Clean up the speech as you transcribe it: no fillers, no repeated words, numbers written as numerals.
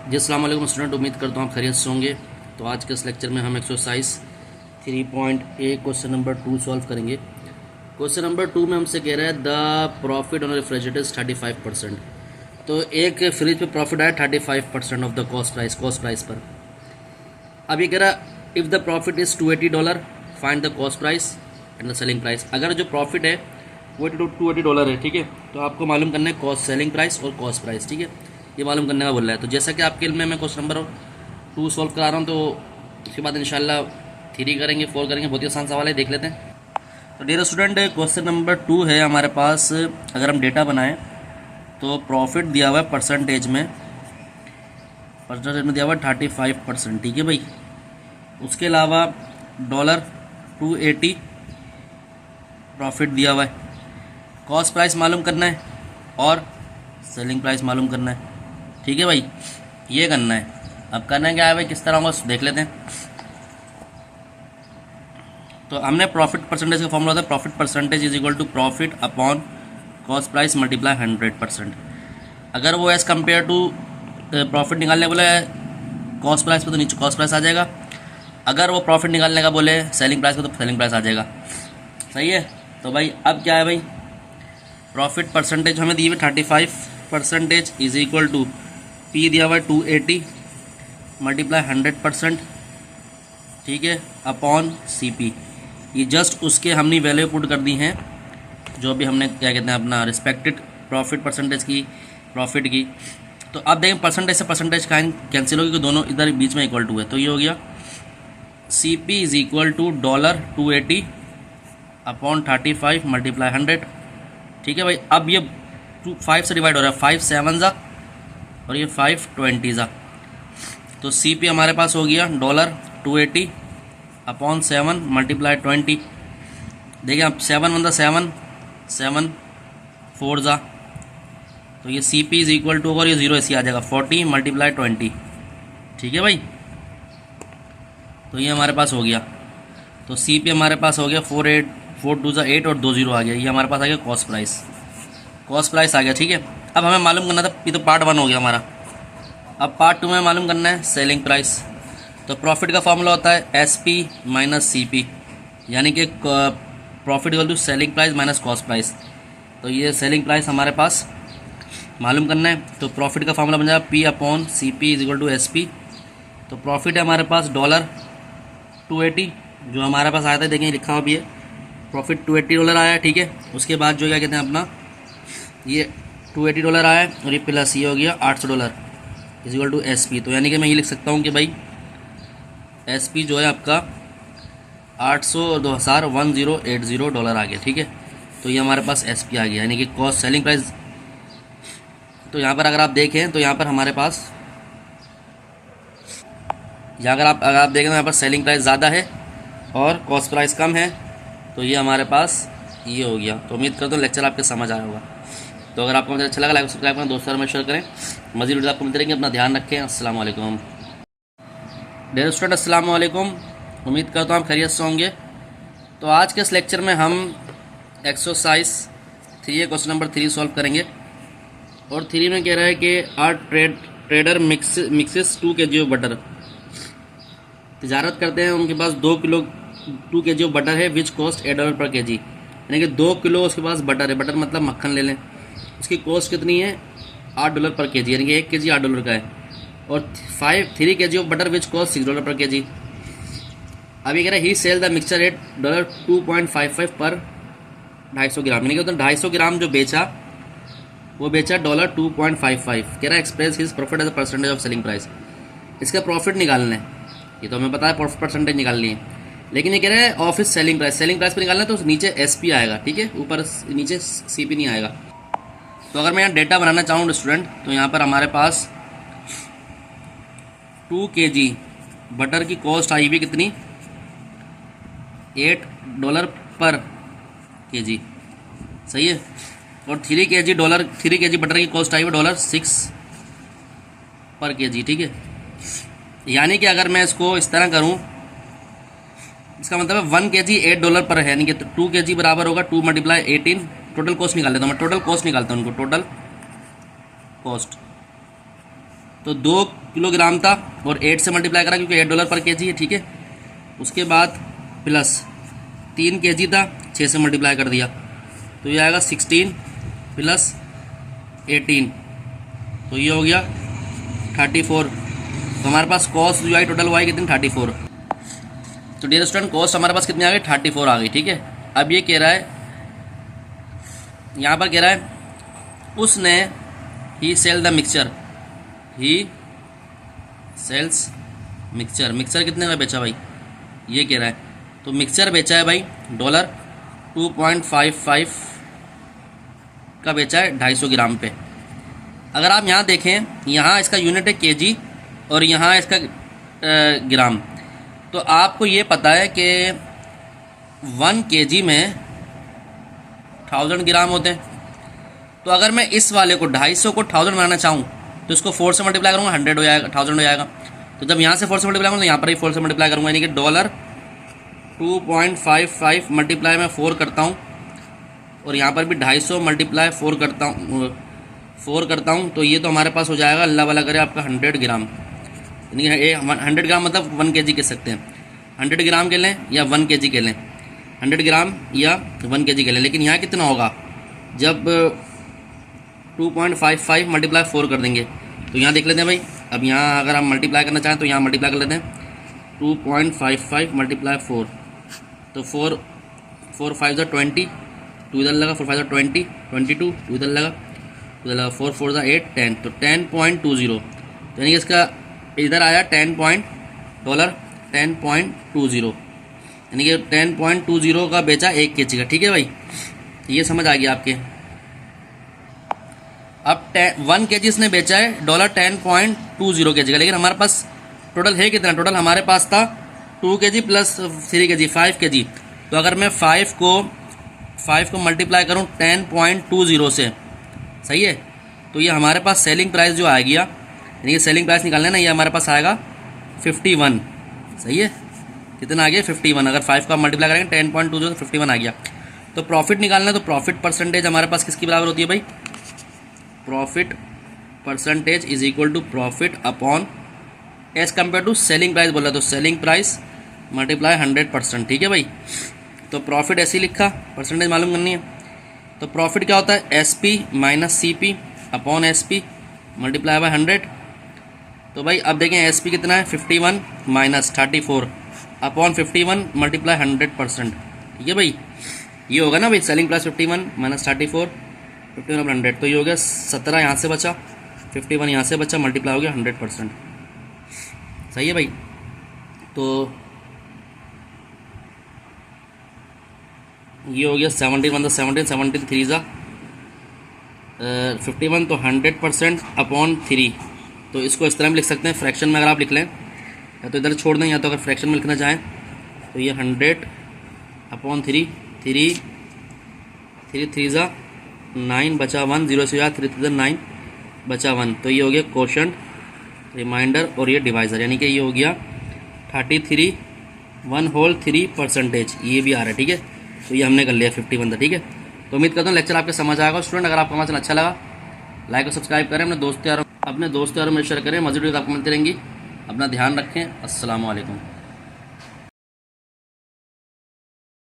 जी अस्सलाम वालेकुम स्टूडेंट, उम्मीद करता हूँ आप खैरियत से होंगे। तो आज के इस लेक्चर में हम exercise 3.A question number 2 solve करेंगे। क्वेश्चन नंबर 2 में हमसे कह रहा है द प्रॉफिट ऑन रेफ्रिजरेटर 35%। तो एक फ्रिज पे प्रॉफिट आया 35% ऑफ द कॉस्ट प्राइस पर। अब ये कह रहा if the profit is $280 find the cost price and the selling price. अगर जो प्रॉफिट है वो $280 है, ठीक है, तो आपको मालूम करना है कॉस्ट सेलिंग प्राइस और कॉस्ट प्राइस, ठीक है, ये मालूम करने का बोल रहा है। तो जैसा कि आपके लिए मैं क्वेश्चन नंबर 2 सॉल्व करा रहा हूँ, तो उसके बाद इंशाल्लाह 3 करेंगे, 4 करेंगे। बहुत ही आसान सवाल है, देख लेते हैं। तो डियर स्टूडेंट, क्वेश्चन नंबर 2 है हमारे पास। अगर हम डेटा बनाएं तो प्रॉफिट दिया हुआ है परसेंटेज में दिया हुआ है 35%, ठीक है भाई। उसके अलावा $280 प्रॉफिट दिया हुआ है। कॉस्ट प्राइस मालूम करना है और सेलिंग प्राइस मालूम करना है, ठीक है भाई, ये करना है। अब करना है क्या है भाई, किस तरह होगा देख लेते हैं। तो हमने प्रॉफिट परसेंटेज का फॉर्मूला होता है profit percentage is equal to profit upon cost price multiply 100%। अगर वो एज कम्पेयर टू प्रॉफिट निकालने बोले कॉस्ट प्राइस पे, तो नीचे कॉस्ट प्राइस आ जाएगा। अगर वो प्रॉफिट निकालने का बोले सेलिंग प्राइस पे, तो सेलिंग प्राइस आ जाएगा। सही है। तो भाई अब क्या है भाई, प्रॉफिट परसेंटेज हमें दी हुई 35% इज इक्वल टू पी दिया हुआ है 280 मल्टीप्लाई 100%, ठीक है, अपॉन CP। ये जस्ट उसके हमने वैल्यू पुट कर दी हैं जो भी हमने क्या कहते हैं अपना रिस्पेक्टेड प्रॉफिट परसेंटेज की, प्रॉफिट की। तो अब देखें परसेंटेज से परसेंटेज का कैंसिल होगी, दोनों इधर बीच में इक्वल टू है। तो ये हो गया CP is equal to $280 upon 35 multiply 100, ठीक है भाई। अब ये 5 से डिवाइड हो रहा है, 5 7 जा और ये 5 20 जा। तो CP हमारे पास हो गया $280 अपॉन 7 मल्टीप्लाई 20। देखिए अब 7 1 7 7 4 जा, तो ये CP इज इक्वल टू, और ये 0 ऐसे आ जाएगा 40 मल्टीप्लाई 20, ठीक है भाई। तो ये हमारे पास हो गया। तो CP हमारे पास हो गया 4 2 जा 8 और 2 0 आ गया। ये हमारे पास आ गया कॉस्ट प्राइस आ गया, ठीक है। अब हमें मालूम करना था, ये तो पार्ट 1 हो गया हमारा। अब पार्ट 2 में मालूम करना है सेलिंग प्राइस। तो प्रॉफिट का फॉर्मूला होता है SP माइनस CP, यानी कि profit equal to selling price minus cost price. तो ये सेलिंग प्राइस हमारे पास मालूम करना है। तो प्रॉफिट का फॉर्मूला बन जाएगा P upon CP is equal to SP। तो प्रॉफिट है हमारे पास $280 जो हमारे पास आया था, देखें लिखा हुआ भी है, प्रॉफिट $280 आया है, ठीक है। उसके बाद जो क्या कहते हैं अपना ये $280 आया है और ये प्लस ये हो गया $800 इज इक्वल टू SP। तो यानी कि मैं ये लिख सकता हूँ कि भाई SP जो है आपका 800 और 2000 $1080 आ गया, ठीक है। तो ये हमारे पास SP आ गया, यानी कि कॉस्ट सेलिंग प्राइस। तो यहाँ पर अगर आप देखें तो यहाँ पर हमारे पास अगर आप देखें तो यहाँ पर सेलिंग प्राइस ज़्यादा है और कॉस्ट प्राइस कम है। तो ये हमारे पास ये हो गया। तो उम्मीद करता हूँ लेक्चर आपके समझ आया होगा। तो अगर आपको मुझे अच्छा लगा लाइक सब्सक्राइब करें, दोस्तों में शेयर करें। मज़ीद वीडियो आपको मिलते रहेंगे। अपना ध्यान रखें। अस्सलाम वालेकुम डियर स्टूडेंट, अस्सलाम वालेकुम। उम्मीद करता हूँ आप खैरियत से होंगे। तो आज के इस लेक्चर में हम एक्सरसाइज 3 क्वेश्चन नंबर 3 सॉल्व करेंगे। और 3 में कह रहा है कि a trader mixes 2 kg of butter. तिजारत करते हैं, उनके पास 2 kg ऑफ बटर है विच कॉस्ट $8 पर kg, यानी कि 2 किलो उसके पास बटर है। बटर मतलब मक्खन ले लें, उसकी कॉस्ट कितनी है $8 पर kg, यानी कि 1 kg $8 का है। और 3 kg of butter which cost $6 पर kg। अब ये कह रहा है ही सेल द मिक्सचर एट $2.55 पर 250 ग्राम, यानी कि तो 250 ग्राम जो बेचा वो बेचा $2.55। कह रहा है express his profit as a percentage of selling price. इसका प्रॉफिट निकालना है, ये तो हमें पता है प्रॉफिट परसेंटेज निकालनी है, लेकिन ये कह रहा है ऑफ हिज सेलिंग प्राइस पर निकालना है। तो नीचे SP आएगा, ठीक है, ऊपर नीचे CP नहीं आएगा। तो अगर मैं यहाँ डेटा बनाना चाहूँ स्टूडेंट, तो यहाँ पर हमारे पास 2 kg बटर की कॉस्ट आई हुई कितनी, $8 पर kg, सही है। और 3 kg बटर की कॉस्ट आई हुई $6 पर kg, ठीक है। यानी कि अगर मैं इसको इस तरह करूं, इसका मतलब है 1 kg $8 पर है, यानी कि 2 kg बराबर होगा 2 मल्टीप्लाई 18। टोटल कॉस्ट निकाल लेता हूँ उनको, टोटल कॉस्ट। तो 2 किलोग्राम था और 8 से मल्टीप्लाई करा क्योंकि $8 पर केजी है, ठीक है। उसके बाद प्लस 3 केजी था, 6 से मल्टीप्लाई कर दिया तो ये आएगा 16 प्लस 18, तो ये हो गया 34। तो हमारे पास कॉस्ट जो आई टोटल वो आई कितनी 34। तो डियर स्टूडेंट कॉस्ट हमारे पास कितनी आ गई 34 आ गई, ठीक है। अब ये कह रहा है, यहाँ पर कह रहा है उसने he sell the mixture, he sells mixture, mixture कितने का बेचा भाई ये कह रहा है। तो मिक्सचर बेचा है भाई $2.55 का बेचा है 250 ग्राम पे। अगर आप यहाँ देखें, यहाँ इसका यूनिट है केजी और यहाँ इसका ग्राम। तो आपको ये पता है कि 1 केजी में 1000 ग्राम होते हैं। तो अगर मैं इस वाले को 250 को 1000 बनाना चाहूँ तो इसको 4 से मल्टीप्लाई करूँगा 100 हो जाएगा, 1000 हो जाएगा। तो जब यहाँ से 4 से मल्टीप्लाई करूँगा तो यहाँ पर ही 4 से मल्टीप्लाई करूँगा, यानी कि $2.55 मल्टीप्लाई मैं 4 करता हूँ और यहाँ पर भी 250 मल्टीप्लाई 4 करता हूँ तो ये तो हमारे पास हो जाएगा, अल्लाह वाला करे, आपका 100 ग्राम। यानी कि 100 ग्राम मतलब 1 केजी कह सकते हैं। 100 ग्राम के लें या 1 केजी के लें, 100 ग्राम या 1 केजी के लें। लेकिन यहाँ कितना होगा जब 2.55 मल्टीप्लाई 4 कर देंगे तो यहाँ देख लेते हैं भाई। अब यहाँ अगर हम मल्टीप्लाई करना चाहें तो यहाँ मल्टीप्लाई कर लेते हैं 2.55 मल्टीप्लाई 4, तो 4 5 20, 2 इधर लगा, 4 5 20, 22, 2 इधर लगा, 2 इधर लगा, 4 4 8 10, तो 10.20, यानी कि इसका इधर आया $10.20, यानी कि 10.20 का बेचा 1 केजी का, ठीक है भाई। ये समझ आ गया आपके। अब 1 केजी इसने बेचा है $10.20 केजी का, लेकिन हमारे पास टोटल है कितना, टोटल हमारे पास था 2 केजी प्लस 3 केजी 5 केजी। तो अगर मैं 5 को मल्टीप्लाई करूँ 10.20 से, सही है, तो ये हमारे पास सेलिंग प्राइस जो आ गया, यानी कि सेलिंग प्राइस निकालना है ना, ये हमारे पास आएगा 51, सही है। कितना आ गया 51। अगर 5 का मल्टीप्लाई करेंगे 10.20 तो 51 आ गया। तो प्रॉफिट निकालना है तो प्रॉफिट परसेंटेज हमारे पास किसकी बराबर होती है भाई, profit percentage is equal to profit upon as compare to selling price बोला, तो सेलिंग प्राइस मल्टीप्लाई 100%, ठीक है भाई। तो प्रॉफिट ऐसे ही लिखा, परसेंटेज मालूम करनी है। तो प्रॉफिट क्या होता है SP minus CP upon SP multiply by 100। तो भाई अब देखें SP कितना है 51 माइनस 34 अपॉन 51 मल्टीप्लाई 100%, ठीक है भाई। ये होगा ना भाई सेलिंग प्राइस 51 माइनस 34 51 अपॉन 100, तो ये हो गया 17 यहाँ से बचा, 51 यहाँ से बचा, मल्टीप्लाई हो गया 100%, सही है भाई। तो ये हो गया 17 मतलब 17 3 ज़ा 51, तो 100% अपॉन 3। तो इसको इस तरह भी लिख सकते हैं, फ्रैक्शन में अगर आप लिख लें, या तो इधर छोड़ दें, या तो अगर फ्रैक्शन में लिखना चाहें तो ये 100 अपॉन 3 3 ज़ा 9 बचा 1, 0 से याद 3 9 बचा 1, तो ये हो गया क्वोशंट, रिमाइंडर और ये डिवाइज़र, यानी कि ये हो गया 33 1/3%, ये भी आ रहा है, ठीक है। तो ये हमने कर लिया 51 था, ठीक है। तो उम्मीद करता हूँ लेक्चर आपके समझ आएगा स्टूडेंट। अगर आपको हमारा चैनल अच्छा लगा लाइक और सब्सक्राइब करें, अपने दोस्त यारों में शेयर करें, मज़ीद वीडियो आपको मिलती रहेंगी। अपना ध्यान रखें, अस्सलाम वालेकुम।